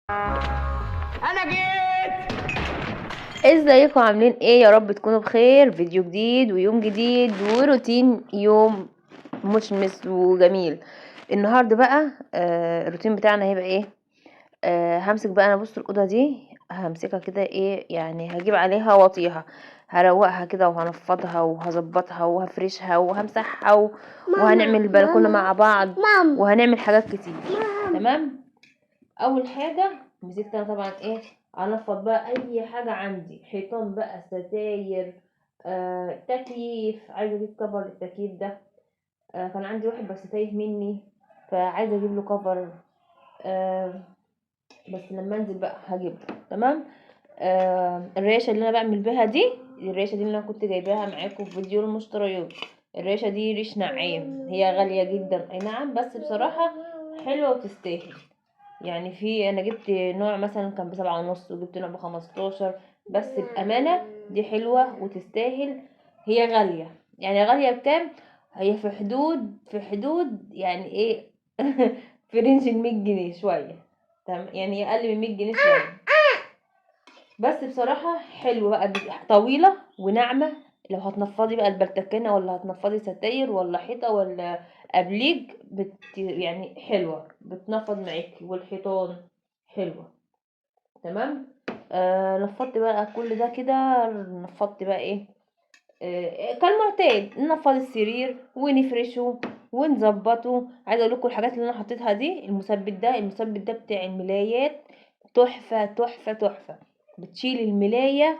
انا جيت. ازيكم عاملين ايه؟ يا رب تكونوا بخير. فيديو جديد ويوم جديد وروتين يوم مشمس وجميل. النهارده بقى الروتين بتاعنا هيبقى ايه؟ همسك بقى انا، بص الاوضه دي همسكها كده، ايه يعني، هجيب عليها واطيها، هروقها كده وهنفضها وهظبطها وهفرشها وهمسحها وهنعمل البلكونه مع بعض وهنعمل حاجات كتير. تمام. اول حاجه مسكت انا طبعا ايه، انفض بقى اي حاجه عندي، حيطان بقى، ستاير، تكييف. عايزه اجيب كفر للتكييف ده. كان عندي واحد بس تايه مني، فعايزه اجيب له كفر. آه بس لما انزل بقى هجيبه. تمام. الريشه اللي انا بعمل بيها دي، الريشه دي اللي انا كنت جايباها معاكم في فيديو المشتريات. الريشه دي ريش نعام، هي غاليه جدا اي نعم، بس بصراحه حلوه وتستاهل. يعني في انا جبت نوع مثلا كان ب7.5 وجبت نوع ب15، بس بامانه دي حلوه وتستاهل. هي غاليه، يعني غاليه بكام؟ هي في حدود يعني ايه في رينج ال100 جنيه شويه. تمام، يعني هي اقل من 100 جنيه شويه، بس بصراحه حلوه بقى، طويله وناعمه. لو هتنفضي بقى البلتكنه، ولا هتنفضي ستاير، ولا حيطه، ولا ابليج، يعني حلوه، بتنفض معاكي، والحيطان حلوه. تمام. نفضت بقى كل ده كده. نفضت بقى ايه؟ كالمعتاد ننفض السرير ونفرشه ونظبطه. عايزه اقول لكم الحاجات اللي انا حطيتها دي، المثبت ده بتاع الملايات، تحفه تحفه تحفه. بتشيل الملايه،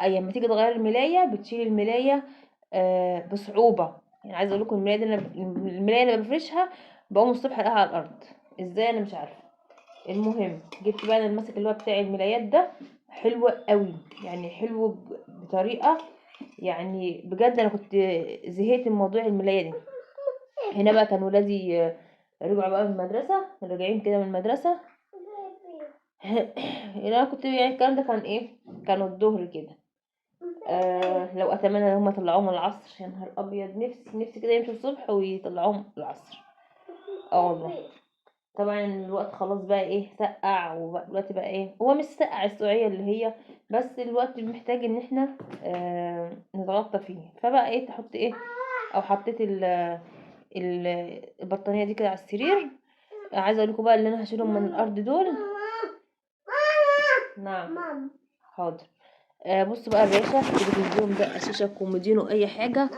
اي لما تيجي تغير الملايه بتشيل الملايه بصعوبه. يعني عايزه اقول لكم الملايه اللي بفرشها بقوم الصبح الاقيها على الارض. ازاي؟ انا مش عارفه. المهم جبت بقى انا الماسك اللي هو بتاع الملايات ده، حلو قوي، يعني حلو بطريقه، يعني بجد انا كنت زهقت من موضوع الملايه دي. هنا بقى كان ولادي رجعوا بقى من المدرسه، راجعين كده من المدرسه. انا كنت يعني الكلام ده كان ايه، كانوا الظهر كده. لو اتمنى ان هم يطلعوهم العصر، يا نهار ابيض، نفسي نفسي كده يمشوا الصبح ويطلعوهم العصر. اه والله. طبعا الوقت خلاص بقى ايه، سقع، والوقت بقى ايه، هو مش سقع السقعية اللي هي، بس الوقت محتاج ان احنا نتغطى فيه. فبقى ايه، تحط ايه، او حطيت البطانية دي كده على السرير. عايزه اقول لكم بقى اللي انا هشيلهم من الارض دول. نعم، حاضر. بص بقى الريشه، التلفزيون ده شاشه كومودينو اي حاجه،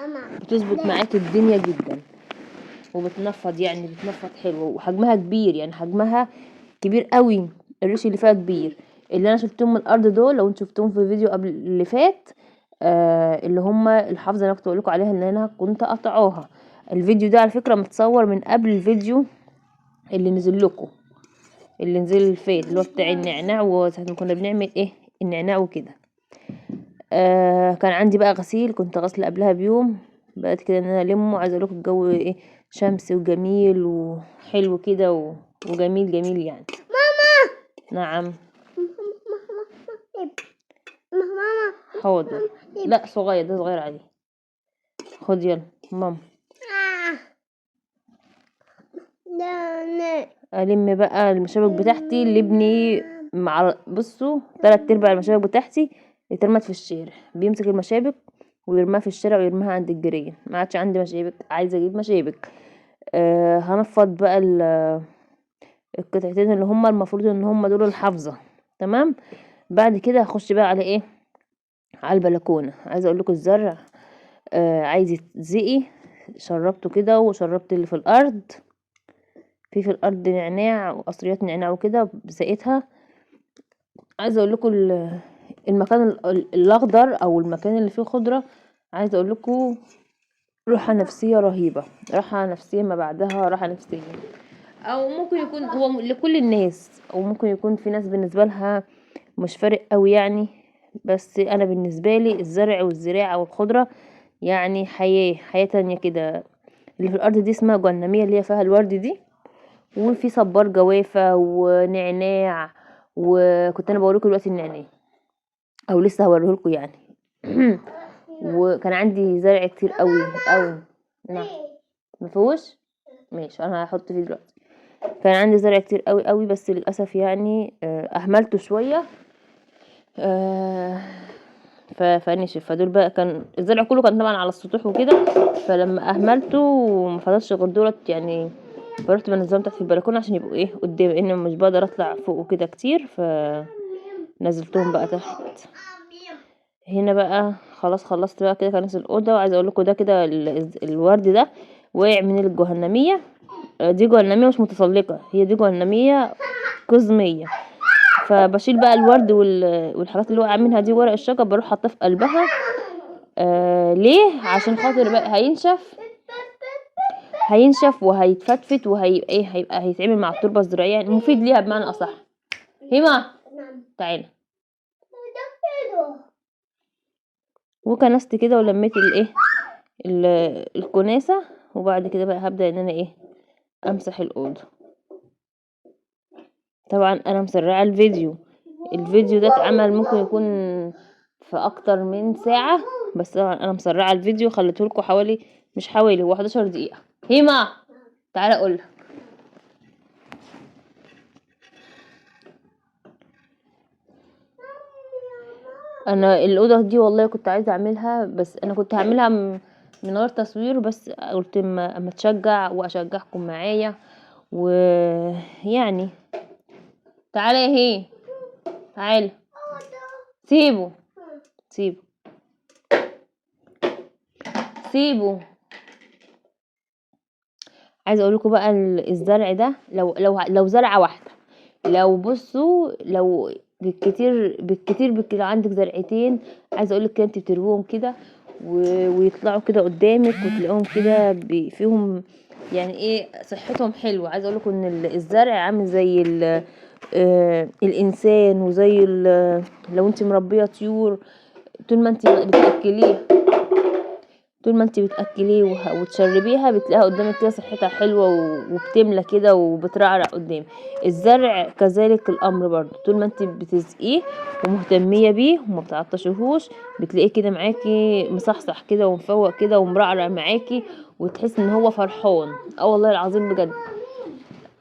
بتظبط معاك الدنيا جدا، وبتنفض، يعني بتنفض حلو، وحجمها كبير، يعني حجمها كبير قوي. الريش اللي فيها كبير. اللي انا شفتهم من الارض دول، لو انتوا شفتهم في الفيديو قبل اللي فات، اللي هم الحافظه اللي انا كنت بقول لكم عليها، اللي انا كنت قطعوها. الفيديو ده على فكره متصور من قبل الفيديو اللي نزل لكم، اللي نزل الفات، اللي هو بتاع النعناع، وساعه ما كنا بنعمل ايه، النعناع وكده. كان عندي بقى غسيل، كنت غسله قبلها بيوم. بقيت كده ان انا المه. عايزه اقول لكم الجو ايه، شمس وجميل وحلو كده وجميل جميل يعني. نعم. حاضر. لا صغير، ده صغير عليه. خد يلا ماما. الم بقى المشابك بتاعتي اللي ابني مع، بصوا 3/4 المشابك بتاعتي اترمت في الشارع. بيمسك المشابك ويرميها في الشارع ويرميها عند الجيران. ما عادش عندي مشابك، عايزه اجيب مشابك. هنفض بقى القطعتين اللي هما المفروض ان هما دول الحافظه. تمام. بعد كده هخش بقى على ايه، على البلكونه. عايزه اقول لكم الزرع عايز يتزقي، شربته كده وشربت اللي في الارض. في الارض نعناع وقصريات نعناع وكده بسقيتها. عايزه اقول لكم المكان الاخضر، او المكان اللي فيه خضره، عايزه اقول لكم راحه نفسيه رهيبه، راحه نفسيه ما بعدها راحه نفسيه. او ممكن يكون هو لكل الناس، او ممكن يكون في ناس بالنسبه لها مش فارق قوي يعني، بس انا بالنسبه لي الزرع والزراعه والخضره يعني حياه تانية كده. اللي في الارض دي اسمها جهنميه، اللي هي فيها الورد دي، وفي صبار جوافة ونعناع. وكنت انا بوريكم دلوقتي النعناع، او لسه هوريهولكوا يعني. وكان عندي زرع كتير قوي قوي. نعم. مفيهوش؟ ماشي، انا هحط فيه دلوقتي. كان عندي زرع كتير قوي قوي، بس للاسف يعني اهملته شويه فنشف. فدول بقى كان الزرع كله كان طبعا على السطوح وكده، فلما اهملته مفضلش غير دولت يعني، فرحت بنزلهم تحت في البلكونه عشان يبقوا ايه قدام، لان مش بقدر اطلع فوق وكده كتير، فنزلتهم بقى تحت. هنا بقى خلاص خلصت بقى كده كنس الاوضه. وعايزه اقول لكم ده كده الورد ده وقع من الجهنميه. دي جهنميه مش متسلقه، هي دي جهنميه قزميه. فبشيل بقى الورد والحاجات اللي وقع منها دي، ورق الشجر بروح حاطاه في قلبها. ليه؟ عشان خاطر بقى هينشف وهيتفتفت هيبقى هيتعمل مع التربه الزراعيه، يعني مفيد ليها بمعنى اصح. هيما تعالى. وكنست كده ولميت الكناسه، وبعد كده بقى هبدا ان انا امسح الاوضه. طبعا انا مسرعه الفيديو ده اتعمل ممكن يكون في اكتر من ساعه، بس طبعا انا مسرعه الفيديو، خليته لكم حوالي مش حوالي هو 11 دقيقه. هيما تعالى اقول. انا الاوضه دي والله كنت عايزه اعملها، بس انا كنت هعملها من غير تصوير، بس قلت اما تشجع واشجعكم معايا. ويعني تعالى يا هي تعالى. سيبه سيبه سيبه. عايزه اقول لكم بقى الزرع ده لو زرعه واحده، لو بصوا لو بالكتير لو عندك زرعتين، عايزه اقول لك كده انت بتروهم كده ويطلعوا كده قدامك، وتلاقيهم كده فيهم يعني صحتهم حلوه. عايزه اقول لكم ان الزرع عامل زي الانسان، وزي لو انت مربيه طيور، طول ما انت بتاكليه وتشربيها بتلاقيها قدامك كده صحتها حلوه وبتملى كده وبترعرع قدام. الزرع كذلك الامر برضو، طول ما انت بتسقيه ومهتميه بيه وما بتعطشهوش، بتلاقيه كده معاكي مصحصح كده ومفوق كده ومرعرع معاكي، وتحس ان هو فرحان. والله العظيم بجد.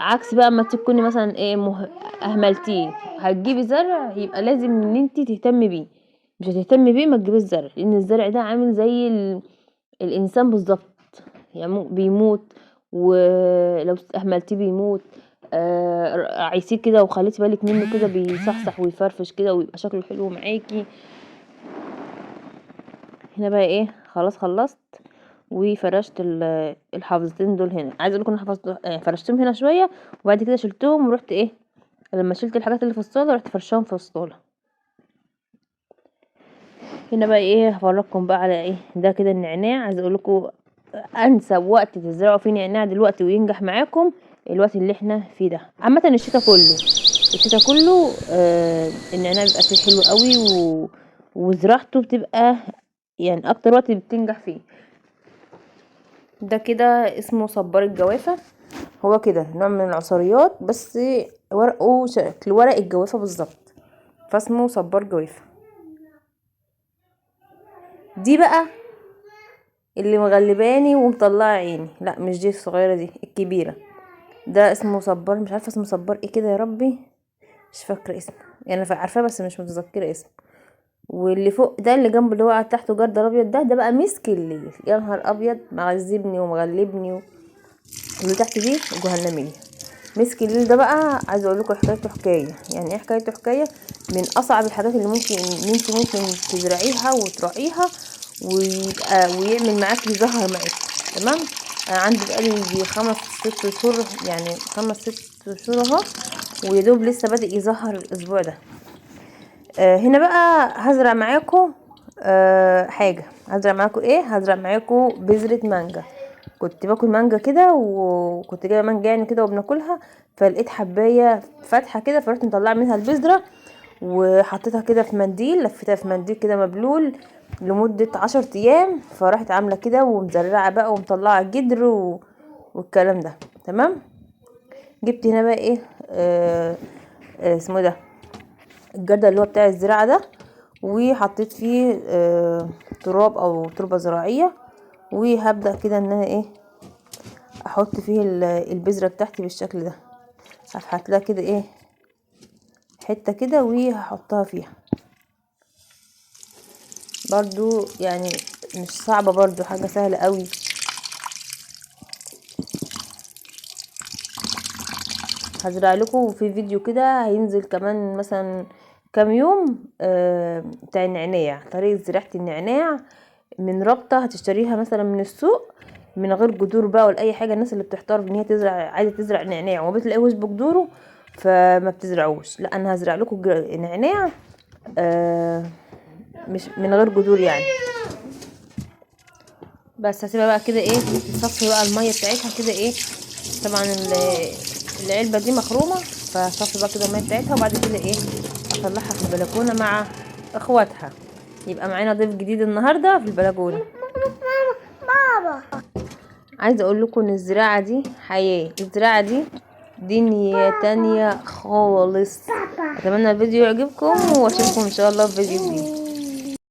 عكس بقى اما تكوني مثلا اهملتيه، هتجيبي زرع يبقى لازم ان انت تهتمي بيه، مش هتهتمي بيه ما تجيبيش زرع، لان الزرع ده عامل زي الانسان بالظبط، يعني بيموت، ولو اهملتيه بيموت. عيسيه كده وخليتي بالك منه كده بيصحصح ويفرفش كده ويبقى شكله حلو معاكي. هنا بقى خلاص خلصت وفرشت الحافظتين دول. هنا عايزه اقول لكم انا فرشتهم هنا شويه، وبعد كده شلتهم ورحت لما شلت الحاجات اللي في الصاله رحت فرشاهم في الصاله. هنا بقى هفرجكم بقى على ده كده النعناع. عايزه اقول لكم انسب وقت تزرعوا فيه نعناع دلوقتي وينجح معاكم الوقت اللي احنا فيه ده. عامه الشتاء كله النعناع بيبقى فيه حلو قوي وزراعته بتبقى يعني اكتر وقت بتنجح فيه. ده كده اسمه صبار الجوافه، هو كده نوع من العصريات بس ورقه شكل ورق الجوافه بالظبط، فاسمه صبار جوافه. دي بقى اللي مغلباني ومطلعه عيني، لا مش دي الصغيره، دي الكبيره. ده اسمه صبار، مش عارفه اسمه صبار كده يا ربي، مش فاكره اسمه يعني، عارفاه بس مش متذكره اسمه. واللي فوق ده اللي جنبه اللي هو تحته جرد الابيض ده بقى مسك الليل، يا نهار ابيض معذبني ومغلبني واللي تحت دي جهنميه. مسك الليل ده بقى عايزه اقول لكم حكايته حكايه، يعني حكايته حكايه من اصعب الحاجات اللي انت ممكن تزرعيها وتراعيها ويعمل معاكي زهر معاكي. تمام. انا عندي بقالي 5-6 شهور، يعني 5-6 شهور اهو، ويدوب لسه بادئ يظهر الاسبوع ده. هنا بقى هزرع معاكم حاجه. هزرع معاكم بذره مانجا. كنت باكل مانجا كده وكنت جايبه مانجا يعني كده وبناكلها، فلقيت حبايه فاتحه كده، فرحت مطلعه منها البذره وحطيتها كده في منديل، لفيتها في منديل كده مبلول لمده 10 ايام، فراحت عامله كده ومزرعه بقى ومطلعه جدر والكلام ده. تمام. جبت هنا بقى اسمه ده الجردل اللي هو بتاع الزراعه ده، وحطيت فيه تراب او تربه زراعيه، وهبدا كده ان انا احط فيه البذره بتاعتي بالشكل ده. هفحت لها كده ايه حته كده وهحطها فيها برضو، يعني مش صعبه برضو، حاجه سهله قوي. هزرع لكم في فيديو كده هينزل كمان مثلا كام يوم بتاع النعناع، طريقه زراعه النعناع من رابطه هتشتريها مثلا من السوق من غير جذور بقى ولا اي حاجه. الناس اللي بتحتار ان هي تزرع، عايزه تزرع نعناع وما بتلاقيهوش بجذوره فما بتزرعوش، لا انا هزرع لكم نعناع مش من غير جذور يعني. بس هسيبها بقى كده ايه تصفي بقى الميه بتاعتها كده ايه. طبعا العلبه دي مخرومه، فصفي بقى كده الميه بتاعتها وبعد كده ايه اطلعها في البلكونه مع اخواتها. يبقى معانا ضيف جديد النهارده في البلكونه. بابا عايزه اقول لكم ان الزراعه دي حياه، الزراعه دي دنيا تانية خالص. اتمنى الفيديو يعجبكم واشوفكم ان شاء الله في فيديو جديد.